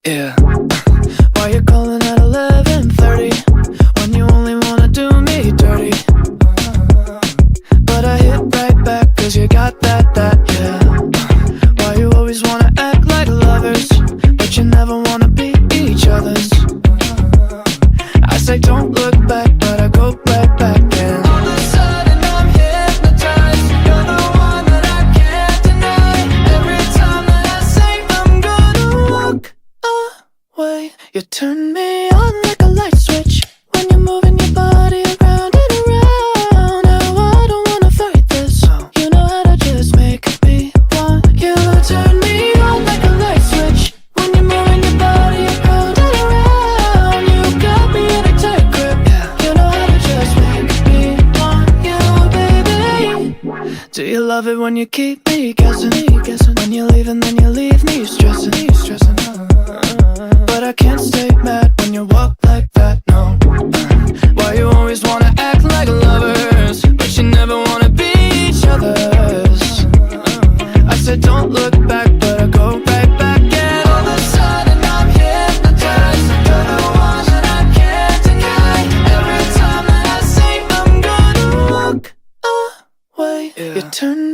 Yeah. Why you calling at 11:30 when you only wanna do me dirty? But I hit right back 'cause you got that, yeah. Why you always wanna act like lovers, but you never wanna be each other's? I say don't look back, but I go right back, and all of a sudden I'm hypnotized. You're the one that I can't deny. Every time that I say I'm gonna walk away, you turn me on like a light switch when you're moving your body around and around. Now I don't wanna fight this. You know how to just make me want you. Turn me on like a light switch when you're moving your body around and around. You got me in a tight grip. You know how to just make me want you, baby. Do you love it when you keep me guessing? When you leave and then you leave me stressing. But I can't stay mad when you walk like that, no. Why you always wanna act like lovers, but you never wanna be each other's? I said don't look back, but I go right back, and all of a sudden I'm hypnotized. You're the one that I can't deny. Every time that I say I'm gonna walk away, you turn